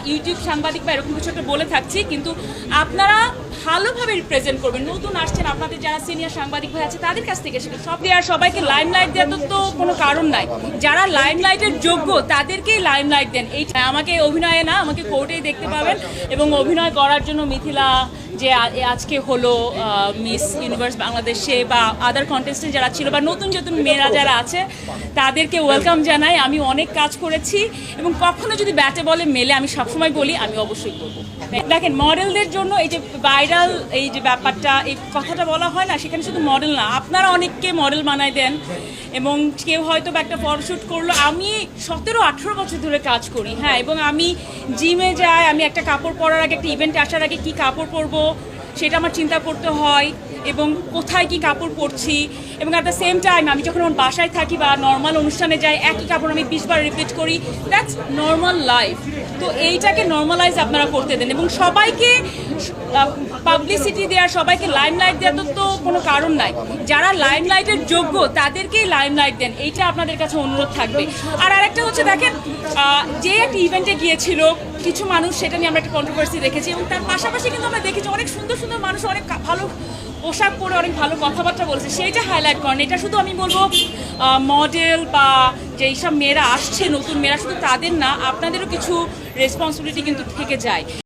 YouTube সাংবাদিক বা এরকম কিছু একটা বলে থাকছি, কিন্তু আপনারা ভালোভাবে রিপ্রেজেন্ট করবেন। নতুন আসছেন, আপনাদের যারা সিনিয়র সাংবাদিক ভাই আছে তাদের কাছ থেকে সেটা সব দেওয়ার, সবাইকে লাইমলাইট দেওয়ার তো কোনো কারণ নাই। যারা লাইমলাইটের যোগ্য তাদেরকেই লাইমলাইট দেন। এই আমাকে অভিনয়ে না, আমাকে কোর্টেই দেখতে পাবেন। এবং অভিনয় করার জন্য মিথিলা যে আজকে হলো মিস ইউনিভার্স বাংলাদেশে, বা আদার কন্টেস্টেন্ট যারা ছিল, বা নতুন নতুন মেয়েরা যারা আছে তাদেরকে ওয়েলকাম জানাই। আমি অনেক কাজ করেছি এবং কখনো যদি ব্যাটে বলে মেলে, আমি সবসময় বলি আমি অবশ্যই করবো। দেখেন, মডেলদের জন্য এই যে ভাইরাল এই যে ব্যাপারটা, এই কথাটা বলা হয় না, সেখানে শুধু মডেল না, আপনারা অনেককে মডেল বানায় দেন। এবং কেউ হয়তো বা একটা ফটোশ্যুট করলো। আমি 17-18 বছর ধরে কাজ করি, হ্যাঁ, এবং আমি জিমে যাই। আমি একটা কাপড় পরার আগে, একটা ইভেন্টে আসার আগে কী কাপড় পরবো সেটা আমার চিন্তা করতে হয়, এবং কোথায় কি কাপড় পরছি। এবং অ্যাট দ্য সেম টাইম আমি যখন আমার বাসায় থাকি বা নর্মাল অনুষ্ঠানে যাই, একই কাপড় আমি 20 বার রিপিট করি। That's normal life. তো এইটাকে নর্মালাইজ আপনারা করতে দেন, এবং সবাইকে পাবলিসিটি দেওয়ার, সবাইকে লাইমলাইট দেওয়ার তো কোনো কারণ নাই। যারা লাইমলাইটের যোগ্য তাদেরকেই লাইমলাইট দেন, এইটা আপনাদের কাছে অনুরোধ থাকবে। আর আরেকটা হচ্ছে, দেখেন, যে একটা ইভেন্টে গিয়েছিল কিছু মানুষ, সেটা নিয়ে আমরা একটা কন্ট্রোভার্সি দেখেছি, এবং তার পাশাপাশি কিন্তু আমরা দেখেছি অনেক সুন্দর সুন্দর মানুষ অনেক ভালো পোশাক পরে অনেক ভালো কথাবার্তা বলছে, সেইটা হাইলাইট করেন। এটা শুধু আমি বলবো মডেল বা যেই সব মেয়েরা আসছে, নতুন মেয়েরা, শুধু তাদের না, আপনাদেরও কিছু রেসপন্সিবিলিটি কিন্তু থেকে যায়।